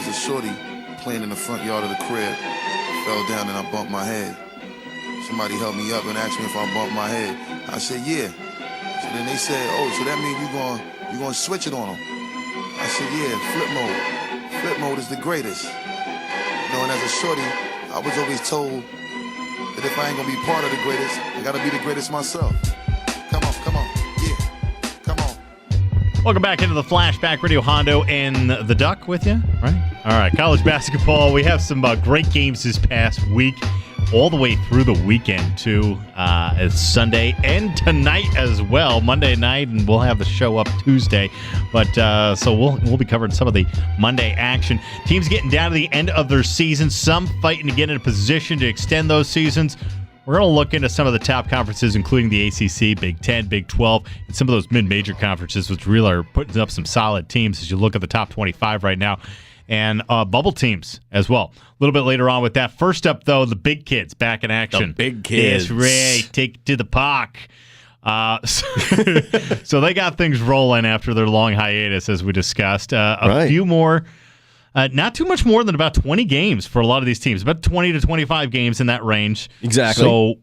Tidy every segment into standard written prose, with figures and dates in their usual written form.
as a shorty playing in the front yard of the crib, fell down and I bumped my head. Somebody helped me up and asked me if I bumped my head. I said, yeah. So then they said, oh, so that means you gonna switch it on them. I said, yeah, flip mode. Flip mode is the greatest. And as a shorty, I was always told that if I ain't gonna be part of the greatest, I gotta be the greatest myself. Come on, yeah, come on. Welcome back into the Flashback. Radio Hondo and the Duck with you, right? All right, college basketball. We have some great games this past week, all the way through the weekend, too. It's Sunday and tonight as well, Monday night, and we'll have the show up Tuesday. But so we'll be covering some of the Monday action. Teams getting down to the end of their season, some fighting to get in a position to extend those seasons. We're going to look into some of the top conferences, including the ACC, Big 10, Big 12, and some of those mid-major conferences, which really are putting up some solid teams as you look at the top 25 right now. And bubble teams as well. A little bit later on with that. First up, though, the big kids back in action. The big kids. That's right. Take it to the park. So they got things rolling after their long hiatus, as we discussed. A few more. Not too much more than about 20 games for a lot of these teams. About 20 to 25 games in that range. Exactly. So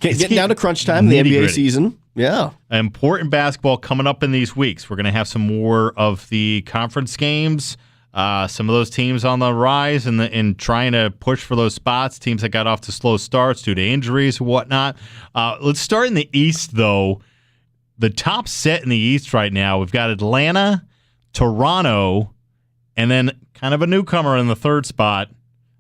getting down to crunch time, the NBA season. Yeah. Important basketball coming up in these weeks. We're going to have some more of the conference games. Some of those teams on the rise and trying to push for those spots, teams that got off to slow starts due to injuries and whatnot. Let's start in the East, though. The top set in the East right now, we've got Atlanta, Toronto, and then kind of a newcomer in the third spot,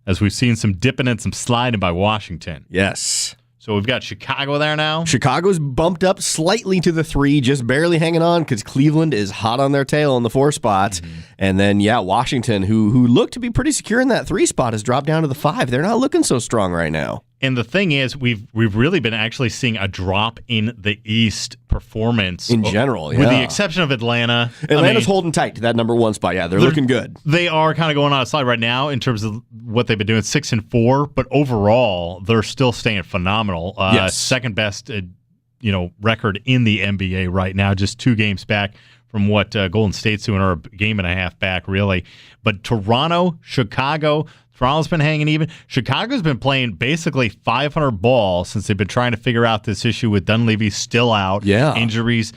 as we've seen some dipping and some sliding by Washington. Yes. So we've got Chicago there now. Chicago's bumped up slightly to the 3, just barely hanging on because Cleveland is hot on their tail in the 4 spots. Mm-hmm. And then, Washington, who looked to be pretty secure in that 3 spot, has dropped down to the 5. They're not looking so strong right now. And the thing is, we've really been actually seeing a drop in the East performance. In general, With the exception of Atlanta. Atlanta's holding tight to that number 1 spot. Yeah, they're looking good. They are kind of going on a slide right now in terms of what they've been doing, 6-4. But overall, they're still staying phenomenal. Yes. Second best, record in the NBA right now, just 2 games back from what Golden State's doing, or a game and a half back, really. But Toronto, Chicago, Toronto's been hanging even. Chicago's been playing basically 500 ball since they've been trying to figure out this issue with Dunleavy still out. Yeah. Injuries,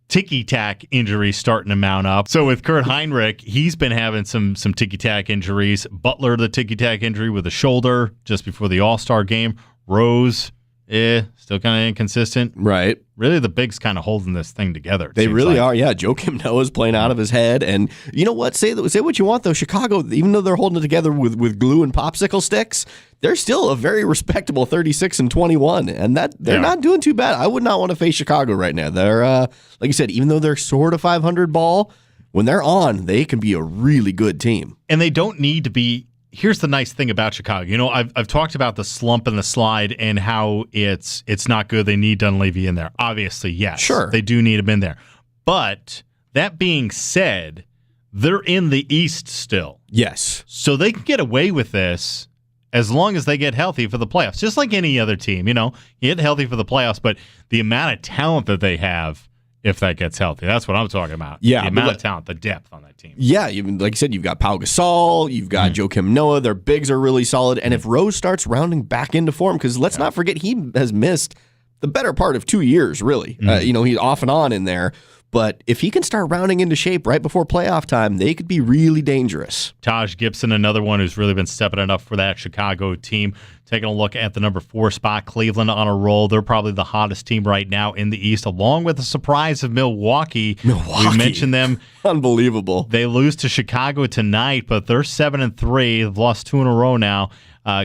ticky-tack injuries starting to mount up. So with Kurt Heinrich, he's been having some ticky-tack injuries. Butler, the ticky-tack injury with a shoulder just before the All-Star game. Rose, still kind of inconsistent. Right. Really, the bigs kind of holding this thing together. They really are. Yeah, Joakim Noah's playing out of his head. And you know what? Say what you want, though. Chicago, even though they're holding it together with glue and popsicle sticks, they're still a very respectable 36-21. And they're not doing too bad. I would not want to face Chicago right now. They're, like you said, even though they're sort of 500 ball, when they're on, they can be a really good team. And they don't need to be. Here's the nice thing about Chicago. I've talked about the slump and the slide and how it's not good. They need Dunleavy in there. Obviously, yes. Sure. They do need him in there. But that being said, they're in the East still. Yes. So they can get away with this as long as they get healthy for the playoffs. Just like any other team, you get healthy for the playoffs, but the amount of talent that they have, if that gets healthy. That's what I'm talking about. Yeah, the amount of talent, the depth on that team. Yeah, like you said, you've got Pau Gasol, you've got Joakim Noah. Their bigs are really solid. And if Rose starts rounding back into form, because let's not forget he has missed the better part of 2 years, really. He's off and on in there. But if he can start rounding into shape right before playoff time, they could be really dangerous. Taj Gibson, another one who's really been stepping it up for that Chicago team. Taking a look at the number 4 spot, Cleveland on a roll. They're probably the hottest team right now in the East, along with the surprise of Milwaukee. We mentioned them. Unbelievable. They lose to Chicago tonight, but they're 7-3. They've lost 2 in a row now.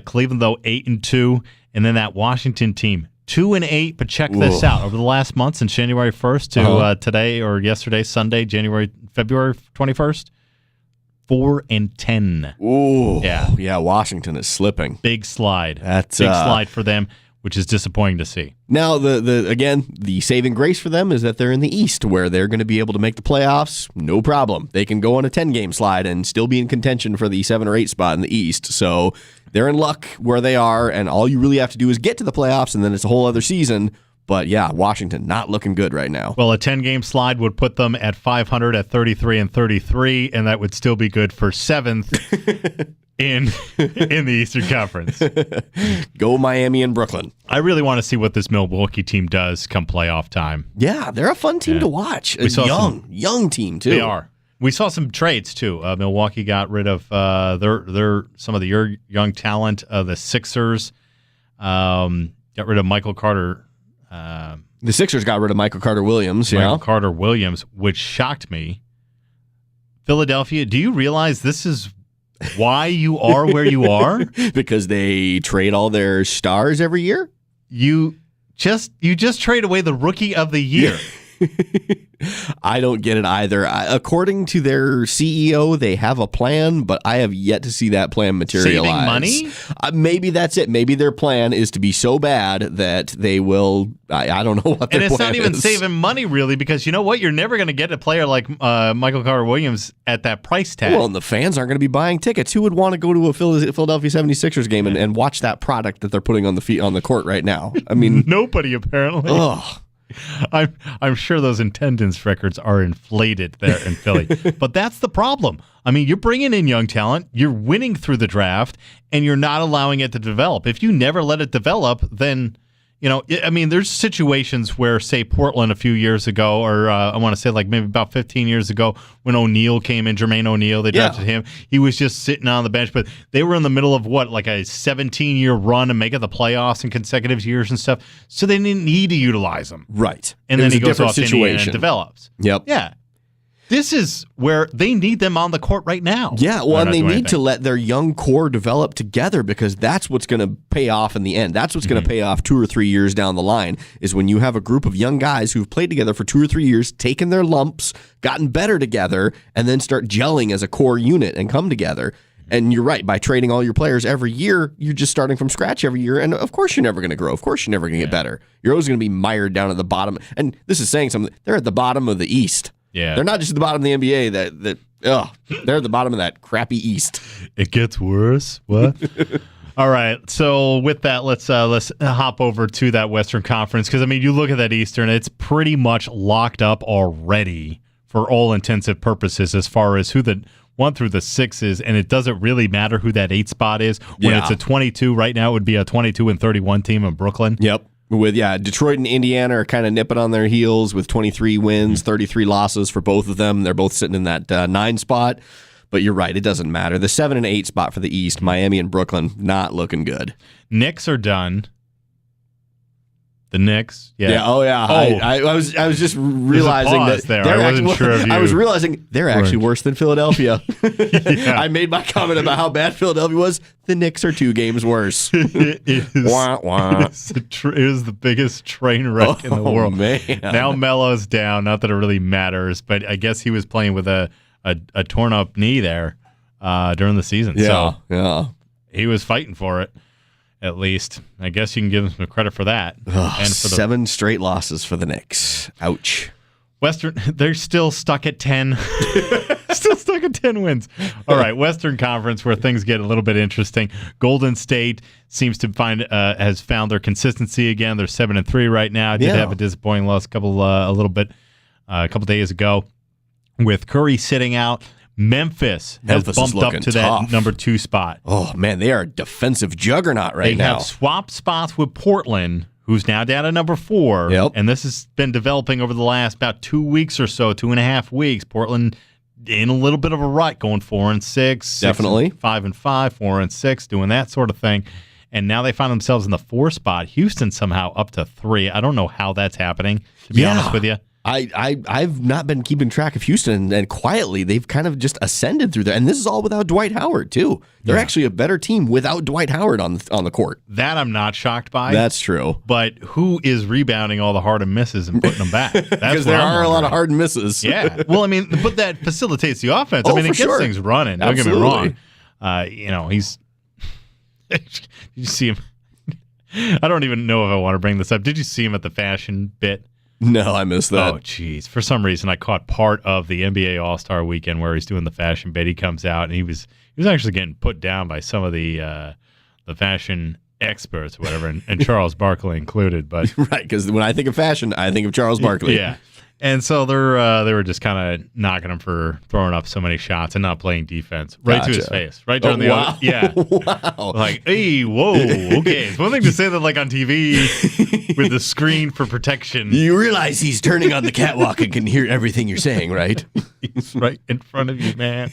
Cleveland, though, 8-2. And then that Washington team, 2-8, but check this out. Over the last month, since January 1st to today or yesterday, Sunday, February 21st, 4-10. Ooh. Yeah, Washington is slipping. Big slide. That's big slide for them, which is disappointing to see. Now, the saving grace for them is that they're in the East, where they're going to be able to make the playoffs, no problem. They can go on a 10-game slide and still be in contention for the 7 or 8 spot in the East. So they're in luck where they are, and all you really have to do is get to the playoffs, and then it's a whole other season. But yeah, Washington not looking good right now. Well, a 10-game slide would put them at 500 at 33-33, and that would still be good for 7th in the Eastern Conference. Go Miami and Brooklyn. I really want to see what this Milwaukee team does come playoff time. Yeah, they're a fun team to watch. A young team too. They are. We saw some trades too. Milwaukee got rid of their some of the young talent. The Sixers got rid of Michael Carter. The Sixers got rid of Michael Carter-Williams. Michael Carter-Williams, which shocked me. Philadelphia, do you realize this is why you are where you are? Because they trade all their stars every year? You just trade away the rookie of the year. I don't get it either. According to their CEO, they have a plan, but I have yet to see that plan materialize. Saving money? Maybe that's it. Maybe their plan is to be so bad that they will. I don't know what their plan is. And it's not even saving money, really, because you know what? You're never going to get a player like Michael Carter-Williams at that price tag. Well, and the fans aren't going to be buying tickets. Who would want to go to a Philadelphia 76ers game and watch that product that they're putting on the court right now? I mean, nobody apparently. Ugh. I'm sure those attendance records are inflated there in Philly. But that's the problem. I mean, you're bringing in young talent, you're winning through the draft, and you're not allowing it to develop. If you never let it develop, then, I mean, there's situations where, say, Portland a few years ago, or I want to say like maybe about 15 years ago, when O'Neal came in, Jermaine O'Neal, they drafted him. He was just sitting on the bench, but they were in the middle of like a 17-year run and making the playoffs in consecutive years and stuff, so they didn't need to utilize him. Right. And then he goes off to Indiana and develops. Yep. Yeah. This is where they need them on the court right now. Yeah, well, and they need to let their young core develop together because that's what's going to pay off in the end. That's what's going to pay off 2 or 3 years down the line is when you have a group of young guys who've played together for 2 or 3 years, taken their lumps, gotten better together, and then start gelling as a core unit and come together. And you're right, by trading all your players every year, you're just starting from scratch every year. And of course you're never going to grow. Of course you're never going to get better. You're always going to be mired down at the bottom. And this is saying something. They're at the bottom of the East. Yeah. They're not just at the bottom of the NBA. They're at the bottom of that crappy East. It gets worse. What? All right. So with that, let's hop over to that Western Conference because I mean, you look at that Eastern, it's pretty much locked up already for all intensive purposes as far as who the 1 through the 6 is, and it doesn't really matter who that 8 spot is. When it's a 22 right now, it would be a 22-31 team in Brooklyn. Yep. With Detroit and Indiana are kind of nipping on their heels with 23 wins, 33 losses for both of them. They're both sitting in that 9 spot. But you're right, it doesn't matter. The 7 and 8 spot for the East, Miami and Brooklyn, not looking good. Knicks are done. The Knicks, I was just realizing that there. I wasn't sure if you I was realizing they're actually worse than Philadelphia. Yeah. I made my comment about how bad Philadelphia was. The Knicks are 2 games worse. It is. Wah, wah. It is the biggest train wreck in the world. Man. Now Melo's down. Not that it really matters, but I guess he was playing with a torn up knee there during the season. Yeah, so he was fighting for it. At least, I guess you can give them some credit for that. And for 7 straight losses for the Knicks. Ouch. Western, they're still stuck at 10. Still stuck at 10 wins. All right, Western Conference, where things get a little bit interesting. Golden State seems to has found their consistency again. They're 7-3 right now. Did have a disappointing loss a couple days ago with Curry sitting out. Memphis has bumped up to that number 2 spot. Oh, man, they are a defensive juggernaut right now. They have swapped spots with Portland, who's now down to number 4. Yep. And this has been developing over the last about 2 weeks or so, 2.5 weeks. Portland in a little bit of a rut, going 4-6. Definitely. 5-5, 4-6, doing that sort of thing. And now they find themselves in the 4 spot. Houston somehow up to 3. I don't know how that's happening, to be honest with you. I've not been keeping track of Houston, and quietly they've kind of just ascended through there. And this is all without Dwight Howard too. They're actually a better team without Dwight Howard on the court. That I'm not shocked by. That's true. But who is rebounding all the hard and misses and putting them back? Because there are a lot of hard and misses. Yeah. Well, I mean, but that facilitates the offense. I mean, it gets things running. Don't get me wrong. He's. Did you see him? I don't even know if I want to bring this up. Did you see him at the fashion bit? No, I missed that. Oh, jeez. For some reason, I caught part of the NBA All-Star Weekend where he's doing the fashion bit. He comes out, and he was actually getting put down by some of the fashion experts, or whatever, and Charles Barkley included. But Right, because when I think of fashion, I think of Charles Barkley. yeah. And so they were just kind of knocking him for throwing up so many shots and not playing defense right to his face, right during the wow. yeah, Wow. like hey, whoa, okay. It's one thing to say that like on TV with the screen for protection. You realize he's turning on the catwalk and can hear everything you're saying, right? He's right in front of you, man.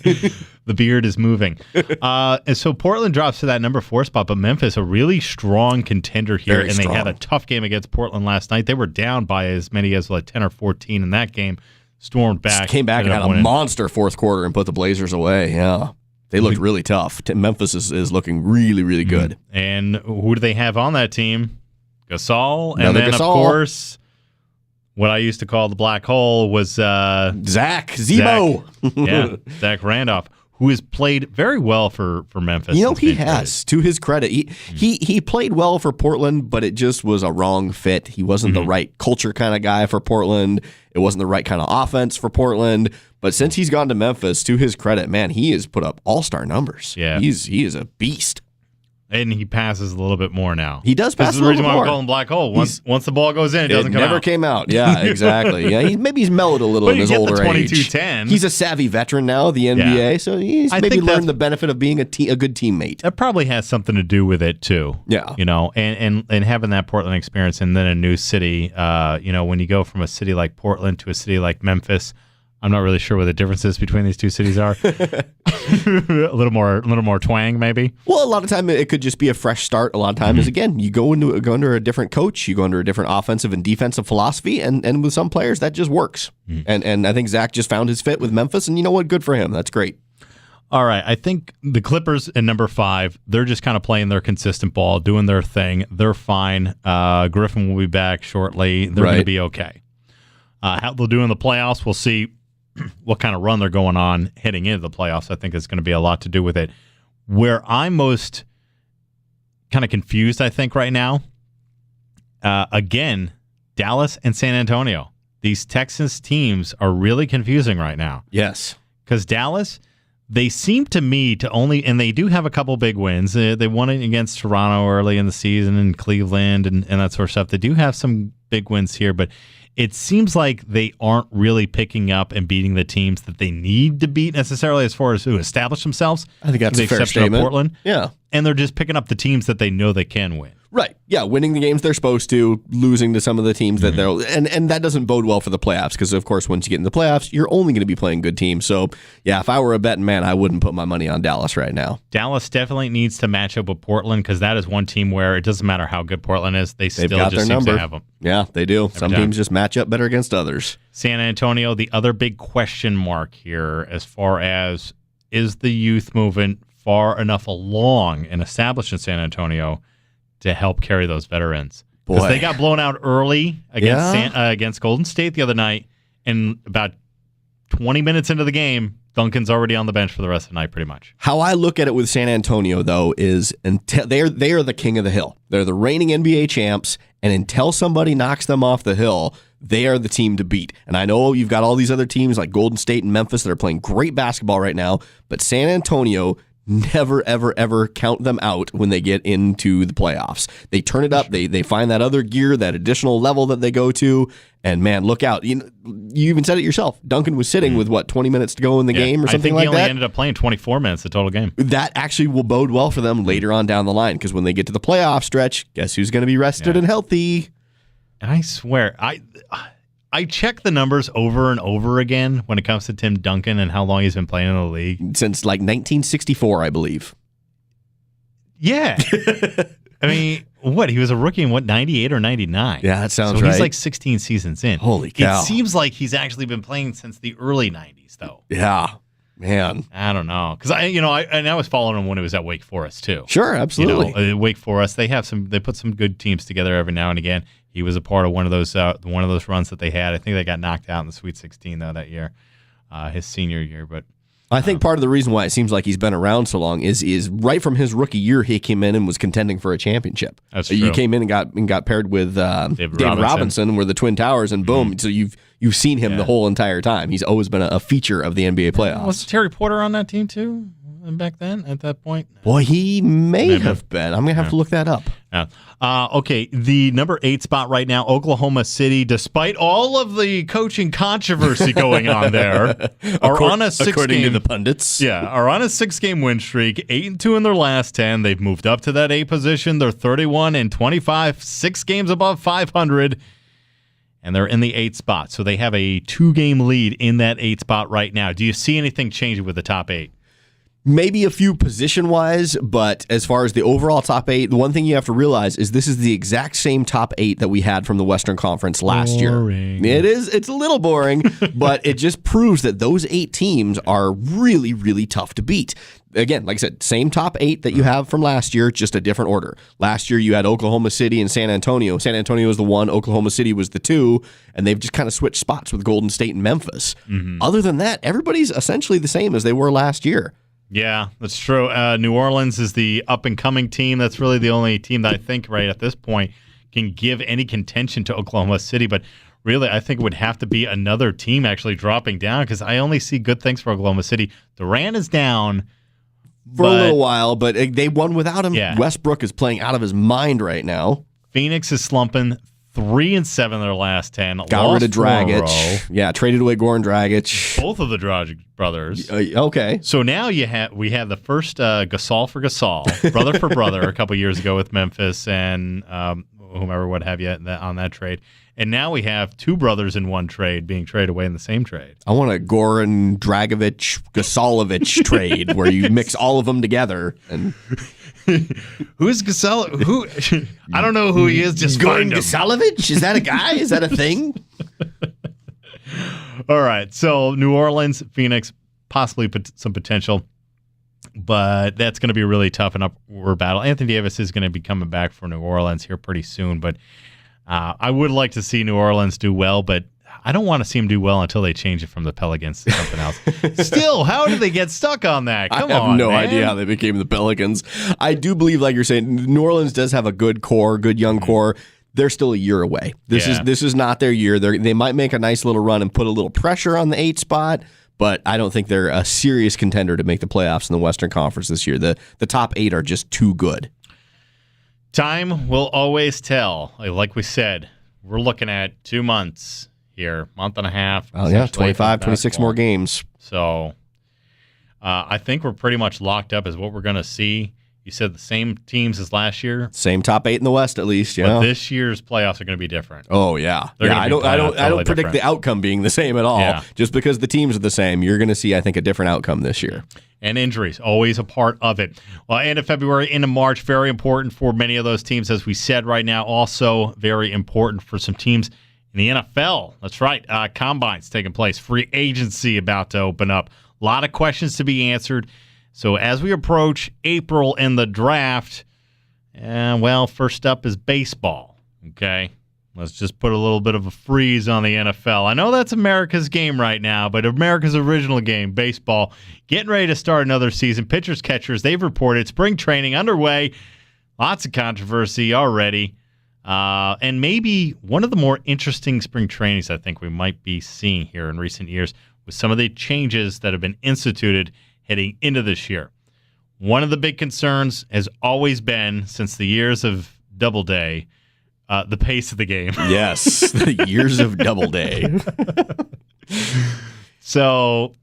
The beard is moving. And so Portland drops to that number 4 spot, but Memphis, a really strong contender here. Very and strong. They had a tough game against Portland last night. They were down by as many as like 10 or 14 in that game. Stormed back. Came back and ended had up a winning. monster fourth quarter and put the Blazers away. Yeah. They looked really tough. Memphis is looking really, really good. And who do they have on that team? Gasol. Another And then, Gasol. of course, what I used to call the black hole was Zach Zemo. Zach Randolph, who has played very well for Memphis. You know, since he being has. To his credit, he played well for Portland, but it just was a wrong fit. He wasn't the right culture kind of guy for Portland. It wasn't the right kind of offense for Portland. But since he's gone to Memphis, to his credit, man, he has put up all-star numbers. Yeah. He is a beast. And he passes a little bit more now. He does pass This is a the little reason bit why more. we call him black hole. Once the ball goes in, it doesn't It come never out. came out. Yeah, exactly. Yeah, maybe he's mellowed a little But in you his get the older age. 22-10. He's a savvy veteran now of the NBA, so he's I maybe think learned that's- the benefit of being a good teammate. That probably has something to do with it too. Yeah. You know, and having that Portland experience and then a new city, you know, when you go from a city like Portland to a city like Memphis, I'm not really sure what the differences between these two cities are. a little more twang, maybe. Well, a lot of time it could just be a fresh start. A lot of times, again, you go under a different coach, you go under a different offensive and defensive philosophy, and with some players that just works. And I think Zach just found his fit with Memphis, and you know what? Good for him. That's great. All right, I think the Clippers in number 5, they're just kind of playing their consistent ball, doing their thing. They're fine. Griffin will be back shortly. They're going to be okay. How they'll do in the playoffs, we'll see. What kind of run they're going on heading into the playoffs, I think is going to be a lot to do with it. Where I'm most kind of confused, I think, right now, again, Dallas and San Antonio. These Texans teams are really confusing right now. Yes. Because Dallas, they seem to me to only, and they do have a couple big wins. They won it against Toronto early in the season and Cleveland and that sort of stuff. They do have some big wins here, but it seems like they aren't really picking up and beating the teams that they need to beat necessarily as far as who establish themselves. I think that's with a the fair exception of statement. Portland. Yeah. And they're just picking up the teams that they know they can win. Right. Yeah, winning the games they're supposed to, losing to some of the teams that they'll and that doesn't bode well for the playoffs because of course once you get in the playoffs, you're only going to be playing good teams. So, yeah, if I were a betting man, I wouldn't put my money on Dallas right now. Dallas definitely needs to match up with Portland because that is one team where it doesn't matter how good Portland is, they They've still got just their seem number. to have them. Yeah, they do. Some time. teams just match up better against others. San Antonio, the other big question mark here as far as is the youth movement far enough along and established in San Antonio to help carry those veterans? Because Boy. they got blown out early against Yeah. against Golden State the other night, and about 20 minutes into the game, Duncan's already on the bench for the rest of the night, pretty much. How I look at it with San Antonio, though, is until they are the king of the hill. They're the reigning NBA champs, and until somebody knocks them off the hill, they are the team to beat. And I know you've got all these other teams like Golden State and Memphis that are playing great basketball right now, but San Antonio, never, ever, ever count them out when they get into the playoffs. They turn it up. They find that other gear, that additional level that they go to. And, man, look out. You even said it yourself. Duncan was sitting with, 20 minutes to go in the game or something like I think he only that? ended up playing 24 minutes the total game. That actually will bode well for them later on down the line because when they get to the playoff stretch, guess who's going to be rested and healthy? And I swear, I check the numbers over and over again when it comes to Tim Duncan and how long he's been playing in the league. Since like 1964, I believe. Yeah. I mean, what? He was a rookie in 98 or 99? Yeah, that sounds so right. he's like 16 seasons in. Holy cow. It seems like he's actually been playing since the early 90s, though. Yeah, man. I don't know. Because I was following him when he was at Wake Forest, too. Sure, absolutely. Wake Forest, they put some good teams together every now and again. He was a part of one of those runs that they had. I think they got knocked out in the Sweet 16 though that year, his senior year. But I think part of the reason why it seems like he's been around so long is right from his rookie year he came in and was contending for a championship. That's You true. came in and got paired with David Robinson, were the Twin Towers, and boom. So you've seen him the whole entire time. He's always been a feature of the NBA playoffs. was Terry Porter on that team too? back then at that point? Boy, he may have been. I'm going to have to look that up. Yeah. Okay, the number 8 spot right now, Oklahoma City, despite all of the coaching controversy going on there, are on a 6-game, according to the pundits. Yeah, are on a 6-game win streak, 8-2 in their last 10. They've moved up to that 8 position. They're 31-25, 6 games above 500, and they're in the 8th spot. So they have a 2-game lead in that 8th spot right now. Do you see anything changing with the top 8? Maybe a few position-wise, but as far as the overall top 8, the one thing you have to realize is this is the exact same top 8 that we had from the Western Conference last year. It's a little boring, but it just proves that those 8 teams are really, really tough to beat. Again, like I said, same top 8 that you have from last year, just a different order. Last year, you had Oklahoma City and San Antonio. San Antonio was the 1, Oklahoma City was the 2, and they've just kind of switched spots with Golden State and Memphis. Other than that, everybody's essentially the same as they were last year. Yeah, that's true. New Orleans is the up-and-coming team. That's really the only team that I think right at this point can give any contention to Oklahoma City. But really, I think it would have to be another team actually dropping down because I only see good things for Oklahoma City. Durant is down. For a little while, but they won without him. Yeah. Westbrook is playing out of his mind right now. Phoenix is slumping. 3-7 in their last 10. Got rid of Dragic. Yeah, traded away Goran Dragic. Both of the Dragic brothers. Okay. So now we have the first Gasol for Gasol, brother for brother, a couple years ago with Memphis and whomever, what have you, on that trade. And now we have 2 brothers in one trade being traded away in the same trade. I want a Goran Dragic Gasolovich trade where you mix all of them together. And who's Gasol? Who? I don't know who he is. Just Goran Gasolovich? Is that a guy? Is that a thing? All right. So New Orleans, Phoenix, possibly some potential, but that's going to be a really tough and upward battle. Anthony Davis is going to be coming back for New Orleans here pretty soon, but I would like to see New Orleans do well, but I don't want to see them do well until they change it from the Pelicans to something else. Still, how did they get stuck on that? Come on, I have no man. idea how they became the Pelicans. I do believe, like you're saying, New Orleans does have a good core, good young core. They're still a year away. This is not their year. They might make a nice little run and put a little pressure on the 8 spot, but I don't think they're a serious contender to make the playoffs in the Western Conference this year. The top 8 are just too good. Time will always tell. Like we said, we're looking at 2 months here, month and a half. Oh, yeah, 25, 26 more games. So I think we're pretty much locked up as what we're going to see. You said the same teams as last year. Same top 8 in the West, at least. Yeah. But this year's playoffs are going to be different. Oh yeah, I don't predict the outcome being the same at all. Yeah. Just because the teams are the same, you're going to see, I think, a different outcome this year. And injuries, always a part of it. Well, end of February, into March, very important for many of those teams, as we said right now. Also very important for some teams in the NFL. That's right. Combines taking place. Free agency about to open up. A lot of questions to be answered. So as we approach April and the draft, first up is baseball. Okay? Let's just put a little bit of a freeze on the NFL. I know that's America's game right now, but America's original game, baseball, getting ready to start another season. Pitchers, catchers, they've reported spring training underway. Lots of controversy already. And maybe one of the more interesting spring trainings I think we might be seeing here in recent years with some of the changes that have been instituted heading into this year. One of the big concerns has always been, since the years of Doubleday, the pace of the game. Yes, the years of Doubleday. So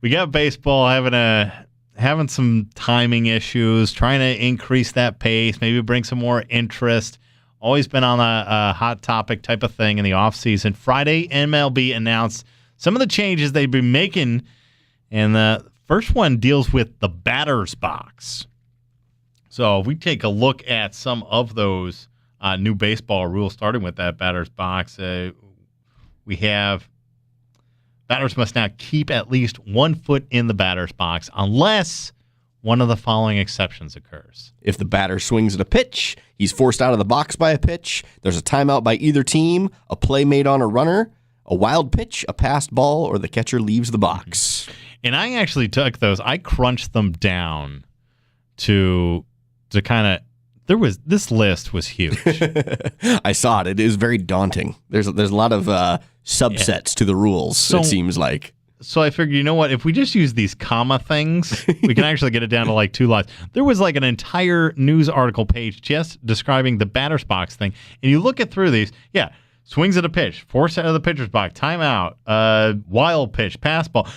we got baseball having some timing issues, trying to increase that pace, maybe bring some more interest. Always been on a hot topic type of thing in the offseason. Friday, MLB announced some of the changes they've been making, and the first one deals with the batter's box. So if we take a look at some of those new baseball rules, starting with that batter's box, we have batters must now keep at least 1 foot in the batter's box unless one of the following exceptions occurs. If the batter swings at a pitch, he's forced out of the box by a pitch, there's a timeout by either team, a play made on a runner, a wild pitch, a passed ball, or the catcher leaves the box. And I actually took those. I crunched them down to kind of. This list was huge. I saw it. It is very daunting. There's a lot of subsets to the rules. So, it seems like. So I figured, you know what? If we just use these comma things, we can actually get it down to like 2 lines. There was like an entire news article page just describing the batter's box thing. And you look it through these. Yeah. Swings at a pitch. Force out of the pitcher's box. Timeout. Wild pitch. Pass ball.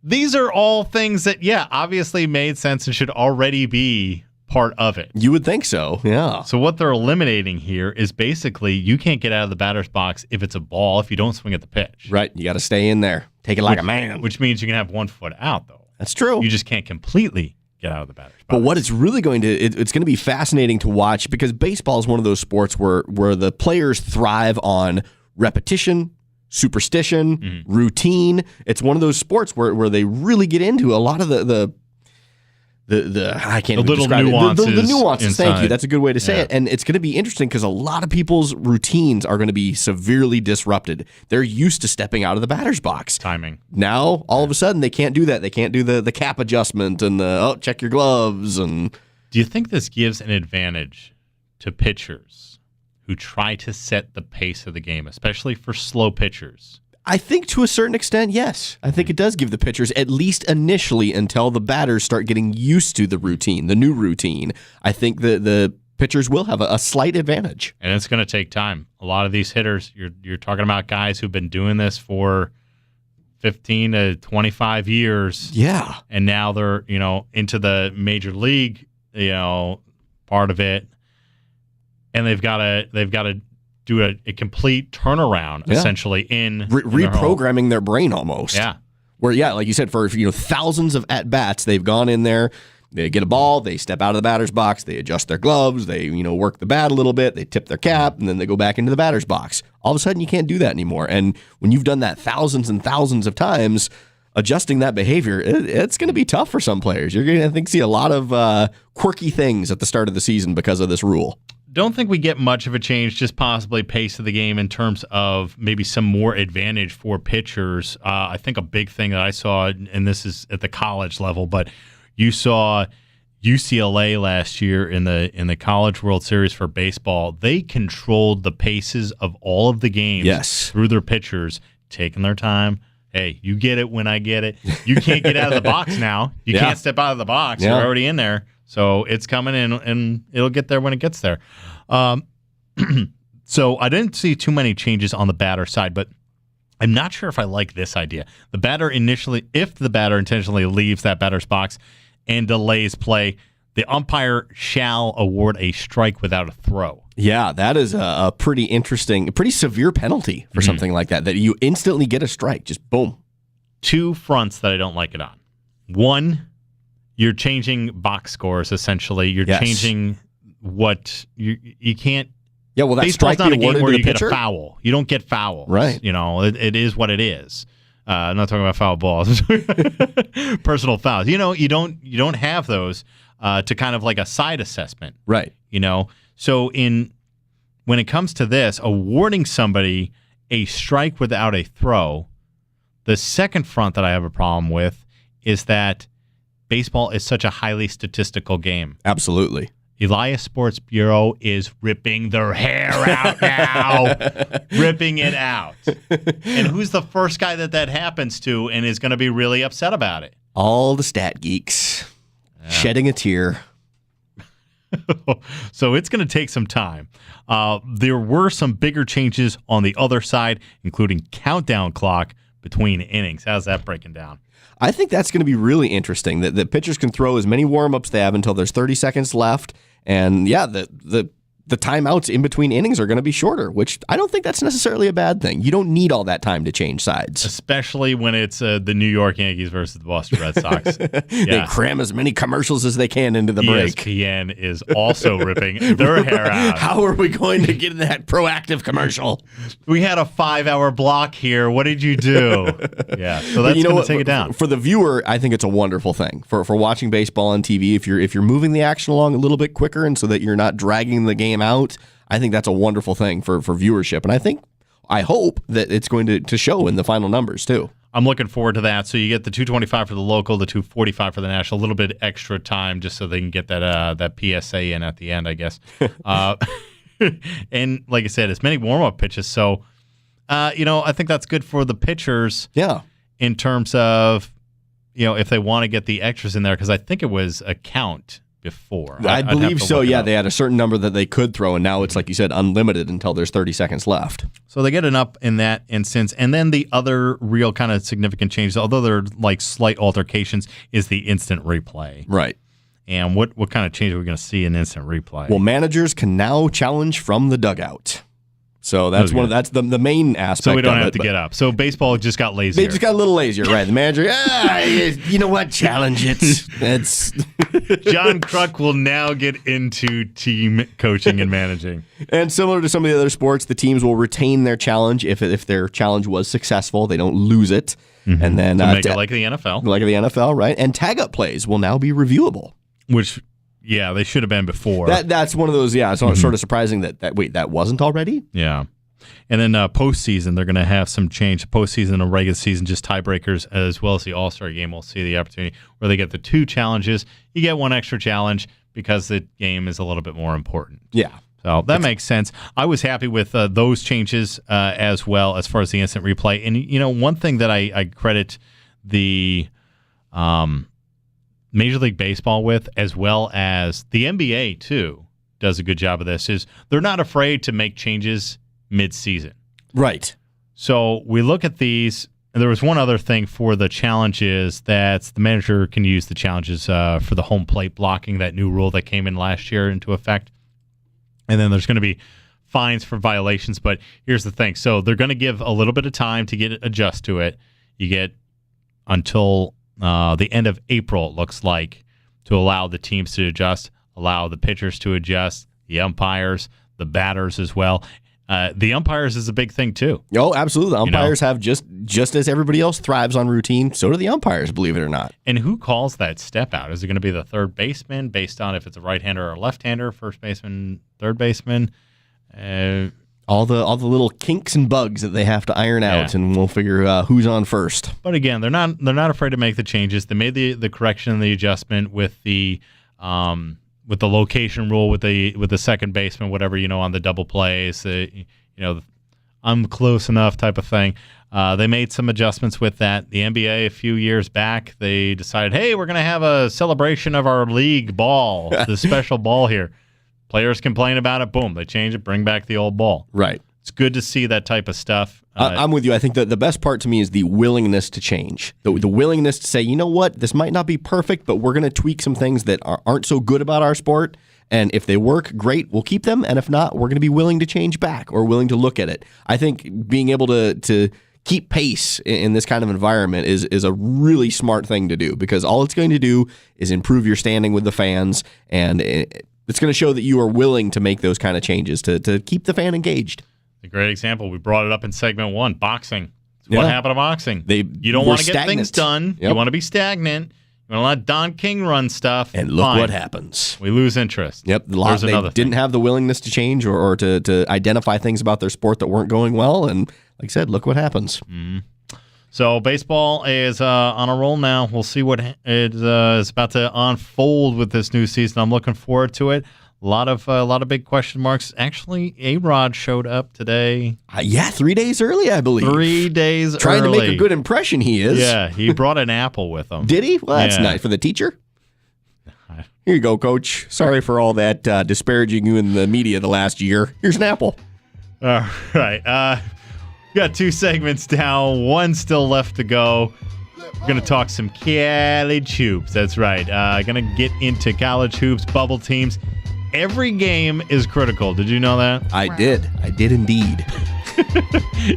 These are all things that, obviously made sense and should already be part of it. You would think so, yeah. So what they're eliminating here is basically you can't get out of the batter's box if it's a ball if you don't swing at the pitch. Right. You got to stay in there. Take it like a man. Which means you can have 1 foot out, though. That's true. You just can't completely get out of the batter's box. But what it's really going to, it's going to be fascinating to watch because baseball is one of those sports where the players thrive on repetition, superstition, routine. It's one of those sports where they really get into a lot of the I can't even little describe nuances. The nuances. Inside. Thank you. That's a good way to say it. And it's going to be interesting because a lot of people's routines are going to be severely disrupted. They're used to stepping out of the batter's box. Timing. Now, all of a sudden, they can't do that. They can't do the cap adjustment and check your gloves. And do you think this gives an advantage to pitchers who try to set the pace of the game, especially for slow pitchers? I think to a certain extent, yes. I think it does give the pitchers, at least initially, until the batters start getting used to the routine, the new routine. I think the pitchers will have a slight advantage. And it's going to take time. A lot of these hitters, you're talking about guys who've been doing this for 15 to 25 years. Yeah. And now they're, into the major league, part of it. And they've got to do a complete turnaround, essentially, in reprogramming their brain almost. Yeah. Where, like you said, for thousands of at-bats, they've gone in there, they get a ball, they step out of the batter's box, they adjust their gloves, they work the bat a little bit, they tip their cap, and then they go back into the batter's box. All of a sudden, you can't do that anymore. And when you've done that thousands and thousands of times, adjusting that behavior, it's going to be tough for some players. You're going to see a lot of quirky things at the start of the season because of this rule. Don't think we get much of a change, just possibly pace of the game in terms of maybe some more advantage for pitchers. I think a big thing that I saw, and this is at the college level, but you saw UCLA last year in the College World Series for baseball. They controlled the paces of all of the games through their pitchers, taking their time. Hey, you get it when I get it. You can't get out of the box now. You can't step out of the box. You're already in there. So it's coming in, and it'll get there when it gets there. So I didn't see too many changes on the batter side, but I'm not sure if I like this idea. If the batter intentionally leaves that batter's box and delays play, the umpire shall award a strike without a throw. Yeah, that is a pretty interesting, pretty severe penalty for something like that you instantly get a strike. Just boom. 2 fronts that I don't like it on. One, you're changing box scores, essentially. You're changing what you can't. Yeah, well, that's baseball's not a game where you get a foul. You don't get fouls. Right. It is what it is. I'm not talking about foul balls. Personal fouls. You don't have those to kind of like a side assessment. Right. So when it comes to this, awarding somebody a strike without a throw, the second front that I have a problem with is that baseball is such a highly statistical game. Absolutely. Elias Sports Bureau is ripping their hair out now. Ripping it out. And who's the first guy that happens to and is going to be really upset about it? All the stat geeks shedding a tear. So it's going to take some time. There were some bigger changes on the other side, including countdown clock between innings. How's that breaking down? I think that's going to be really interesting, that pitchers can throw as many warm-ups they have until there's 30 seconds left. And, the timeouts in between innings are going to be shorter, which I don't think that's necessarily a bad thing. You don't need all that time to change sides. Especially when it's the New York Yankees versus the Boston Red Sox. They cram as many commercials as they can into the break. ESPN is also ripping their hair out. How are we going to get in that proactive commercial? We had a 5-hour block here. What did you do? So that's going to take it down. For the viewer, I think it's a wonderful thing. For watching baseball on TV, if you're moving the action along a little bit quicker and so that you're not dragging the game out, I think that's a wonderful thing for viewership. And I hope that it's going to show in the final numbers too. I'm looking forward to that. So you get the 225 for the local, the 245 for the national, a little bit extra time just so they can get that PSA in at the end, I guess. And like I said, as many warm-up pitches. So, I think that's good for the pitchers. Yeah. in terms of, if they want to get the extras in there, because I think it was a count before. I believe so, yeah. They had a certain number that they could throw, and now it's, like you said, unlimited until there's 30 seconds left. So they get it up in that instance. And then the other real kind of significant changes, although they're like slight altercations, is the instant replay. Right. And what kind of change are we going to see in instant replay? Well, managers can now challenge from the dugout. So that's that's the main aspect. So we don't have to get up. So baseball just got lazier. They just got a little lazier, right? The manager, you know what? Challenge it. That's John Kruk will now get into team coaching and managing. And similar to some of the other sports, the teams will retain their challenge if their challenge was successful. They don't lose it, and then make it like the NFL, right? And tag up plays will now be reviewable, which. Yeah, they should have been before. That's one of those, it's sort of surprising that wasn't already? Yeah. And then postseason, they're going to have some change. Postseason and regular season, just tiebreakers, as well as the All-Star game. We'll see the opportunity where they get the 2 challenges. You get 1 extra challenge because the game is a little bit more important. Yeah. So that makes sense. I was happy with those changes as well as far as the instant replay. And, one thing that I credit the Major League Baseball with, as well as the NBA too, does a good job of this, is they're not afraid to make changes mid-season. Right. So we look at these, and there was one other thing for the challenges that the manager can use the challenges for the home plate blocking, that new rule that came in last year into effect. And then there's going to be fines for violations, but here's the thing. So they're going to give a little bit of time to adjust to it. You get until the end of April, it looks like, to allow the teams to adjust, allow the pitchers to adjust, the umpires, the batters as well. The umpires is a big thing too. Oh, absolutely. The umpires have just as everybody else thrives on routine, so do the umpires, believe it or not. And who calls that step out? Is it going to be the third baseman based on if it's a right-hander or a left-hander, first baseman, third baseman? All the little kinks and bugs that they have to iron out, and we'll figure who's on first. But again, they're not afraid to make the changes. They made the correction and the adjustment with the location rule with the second baseman, whatever, on the double plays, I'm close enough type of thing. They made some adjustments with that. The NBA a few years back, they decided, hey, we're going to have a celebration of our league ball, the special ball here. Players complain about it. Boom, they change it, bring back the old ball. Right. It's good to see that type of stuff. I'm with you. I think that the best part to me is the willingness to change. The willingness to say, you know what, this might not be perfect, but we're going to tweak some things that aren't so good about our sport. And if they work, great, we'll keep them. And if not, we're going to be willing to change back or willing to look at it. I think being able to keep pace in this kind of environment is a really smart thing to do, because all it's going to do is improve your standing with the fans, and it's going to show that you are willing to make those kind of changes to keep the fan engaged. A great example. We brought it up in segment 1, boxing. What happened to boxing? You don't want to get things done. Yep. You want to be stagnant. You want to let Don King run stuff. And look what happens. We lose interest. Yep. They didn't have the willingness to change or to identify things about their sport that weren't going well. And like I said, look what happens. Mm-hmm. So baseball is on a roll now. We'll see what is about to unfold with this new season. I'm looking forward to it. A lot of big question marks. Actually, A-Rod showed up today. 3 days early, I believe. 3 days Trying early. to make a good impression, he is. Yeah, he brought an apple with him. Did he? Well, that's nice. For the teacher? Here you go, Coach. Sorry for all that disparaging you in the media the last year. Here's an apple. All right. We got 2 segments down. 1 still left to go. We're going to talk some college hoops. That's right. Going to get into college hoops, bubble teams. Every game is critical. Did you know that? I did. I did indeed.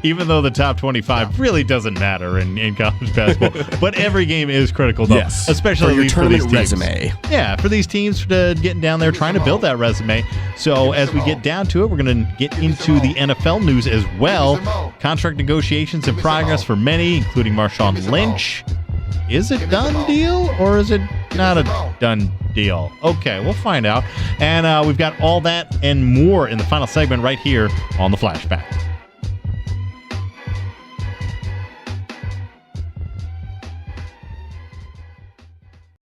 Even though the top 25 really doesn't matter in college basketball. But every game is critical, though. Yes. Especially for your for these tournament teams. resume. Yeah, for these teams getting down there, trying to build that resume. So as we get down to it, we're going to get into the NFL news as well. Contract negotiations in progress for many, including Marshawn Lynch. Is it done deal or is it not a done deal? Okay, we'll find out. And we've got all that and more in the final segment right here on The Flashback.